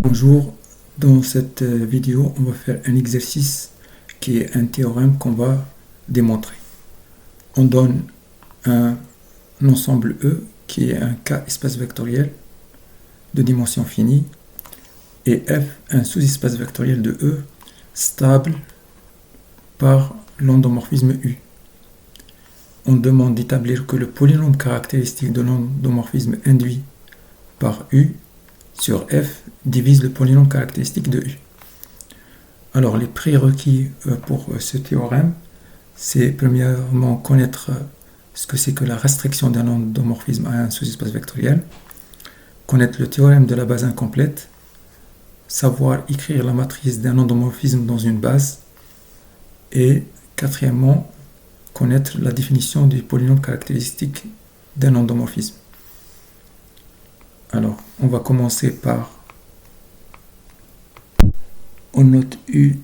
Bonjour, dans cette vidéo, on va faire un exercice qui est un théorème qu'on va démontrer. On donne un ensemble E qui est un K espace vectoriel de dimension finie et F un sous-espace vectoriel de E stable par l'endomorphisme U. On demande d'établir que le polynôme caractéristique de l'endomorphisme induit par U sur F divise le polynôme caractéristique de U. Alors les prérequis pour ce théorème, c'est premièrement connaître ce que c'est que la restriction d'un endomorphisme à un sous-espace vectoriel, connaître le théorème de la base incomplète, savoir écrire la matrice d'un endomorphisme dans une base, et quatrièmement, connaître la définition du polynôme caractéristique d'un endomorphisme. Alors, on va commencer par, on note U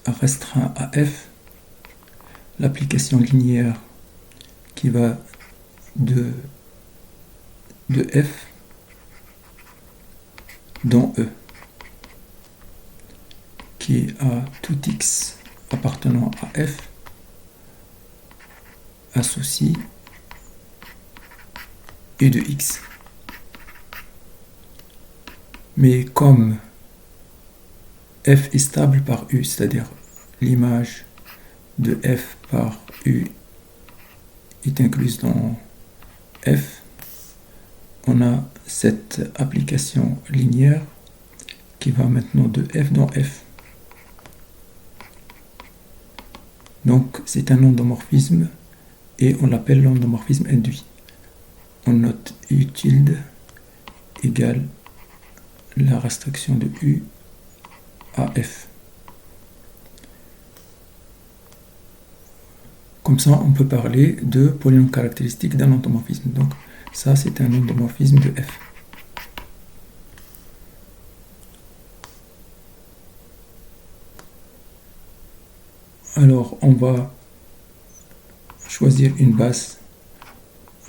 restreint à F, l'application linéaire qui va de F dans E, qui a tout X appartenant à F, associe U de X. Mais comme F est stable par U, c'est-à-dire l'image de F par U est incluse dans F, on a cette application linéaire qui va maintenant de F dans F. Donc c'est un endomorphisme et on l'appelle l'endomorphisme induit. On note U tilde égale la restriction de U à F. Comme ça, on peut parler de polynôme caractéristique d'un endomorphisme. Donc, ça, c'est un endomorphisme de F. Alors, on va choisir une base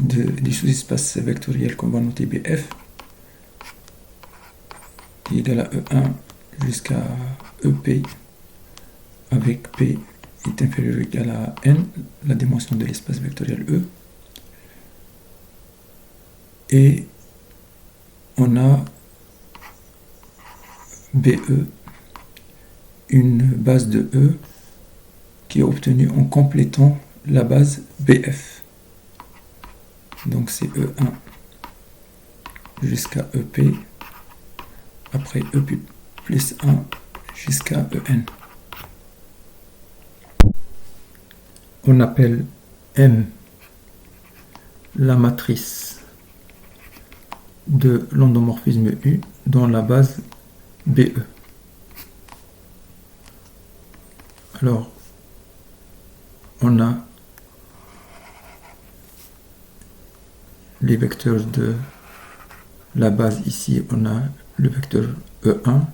des sous-espaces vectoriels qu'on va noter BF, qui est égale à E1 jusqu'à EP, avec P est inférieur ou égal à N, la dimension de l'espace vectoriel E. Et on a BE, une base de E qui est obtenue en complétant la base BF. Donc c'est E1 jusqu'à EP, après EP plus 1 jusqu'à En. On appelle M la matrice de l'endomorphisme U dans la base BE. Alors, on a les vecteurs de la base ici, on a le vecteur E1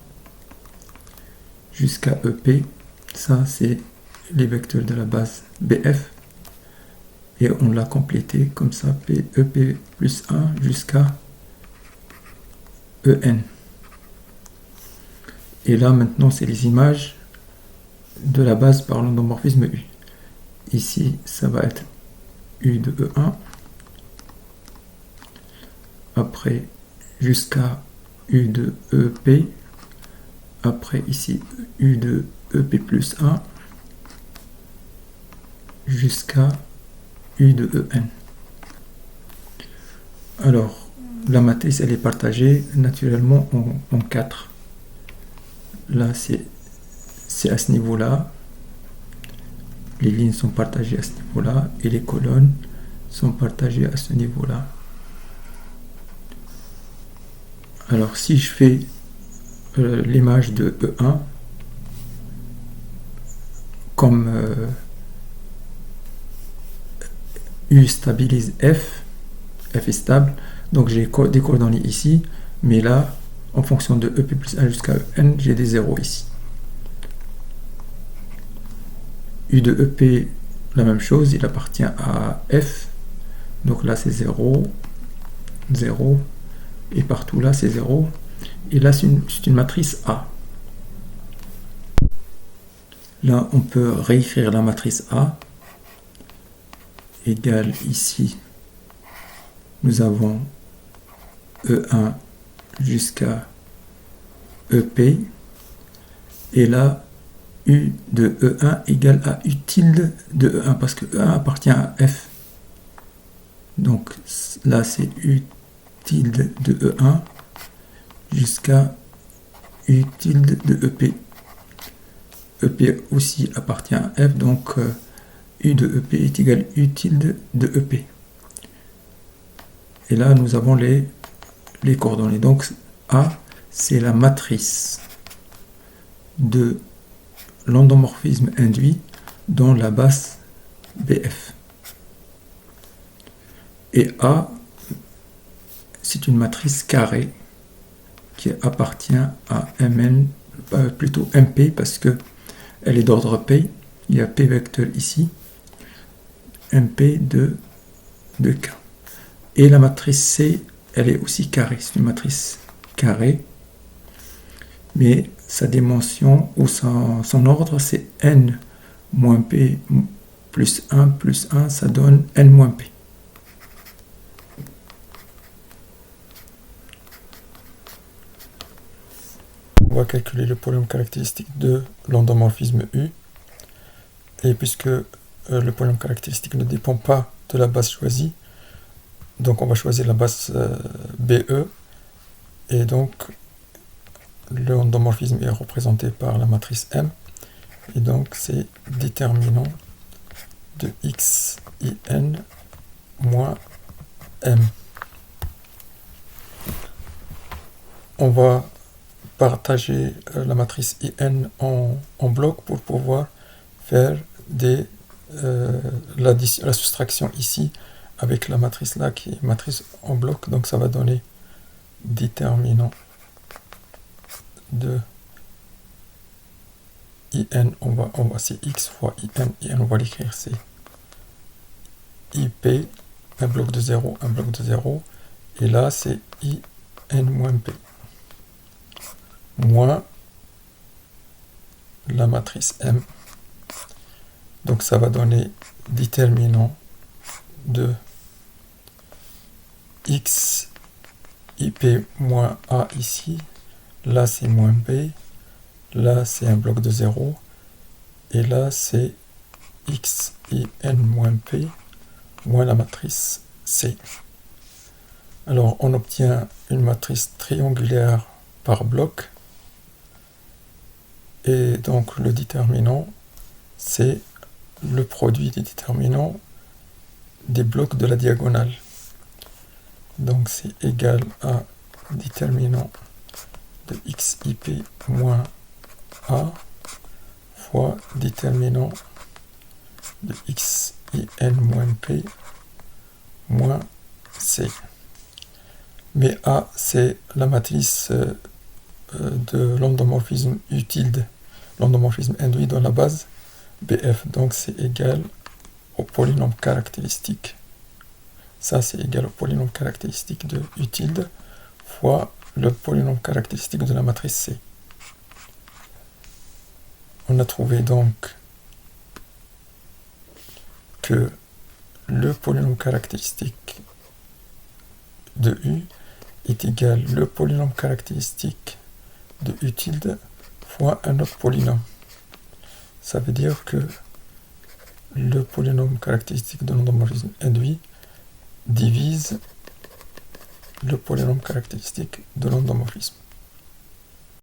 jusqu'à EP, ça c'est les vecteurs de la base BF, et on l'a complété comme ça, EP plus 1 jusqu'à En. Et là maintenant c'est les images de la base par l'endomorphisme U. Ici ça va être U de E1, après jusqu'à U de EP, après ici U de EP plus 1 jusqu'à U de En. Alors, la matrice elle est partagée naturellement en 4. Là c'est à ce niveau-là, les lignes sont partagées à ce niveau-là et les colonnes sont partagées à ce niveau-là. Alors si je fais l'image de E1 comme U stabilise F est stable, donc j'ai des coordonnées ici, mais là, en fonction de EP plus 1 jusqu'à En, j'ai des zéros ici. U de EP, la même chose, il appartient à F, donc là c'est 0, 0, et partout là c'est 0, Et là, c'est une matrice A. Là, on peut réécrire la matrice A égale ici, nous avons E1 jusqu'à EP, et là, U de E1 égale à U tilde de E1, parce que E1 appartient à F. Donc là, c'est U tilde de E1 jusqu'à U tilde de EP. EP aussi appartient à F, donc U de EP est égal à U tilde de EP. Et là, nous avons les coordonnées. Donc A, c'est la matrice de l'endomorphisme induit dans la base BF. Et A, c'est une matrice carrée qui appartient à Mn, plutôt MP, parce que elle est d'ordre P. Il y a P vecteur ici, MP de K. Et la matrice C, elle est aussi carrée. C'est une matrice carrée, mais sa dimension ou son ordre, c'est N moins P plus 1, ça donne N moins P. On va calculer le polynôme caractéristique de l'endomorphisme U. Et puisque le polynôme caractéristique ne dépend pas de la base choisie, donc on va choisir la base BE. Et donc l'endomorphisme est représenté par la matrice M. Et donc c'est déterminant de XIN moins M. On va partager la matrice IN en blocs pour pouvoir faire la soustraction ici avec la matrice là qui est matrice en bloc. Donc ça va donner déterminant de IN, c'est X fois IN, on va l'écrire, c'est IP, un bloc de 0, et là c'est IN moins P, moins la matrice M. Donc ça va donner déterminant de X IP moins A ici, là c'est moins B, là c'est un bloc de 0, et là c'est X IN moins P moins la matrice C. Alors on obtient une matrice triangulaire par bloc, et donc le déterminant c'est le produit des déterminants des blocs de la diagonale. Donc c'est égal à déterminant de XIP moins A fois déterminant de XIN moins P moins C. Mais A, c'est la matrice de l'endomorphisme U tilde, l'endomorphisme induit dans la base BF. Donc c'est égal au polynôme caractéristique. Ça, c'est égal au polynôme caractéristique de U tilde fois le polynôme caractéristique de la matrice C. On a trouvé donc que le polynôme caractéristique de U est égal au polynôme caractéristique de U tilde fois un autre polynôme. Ça veut dire que le polynôme caractéristique de l'endomorphisme induit divise le polynôme caractéristique de l'endomorphisme.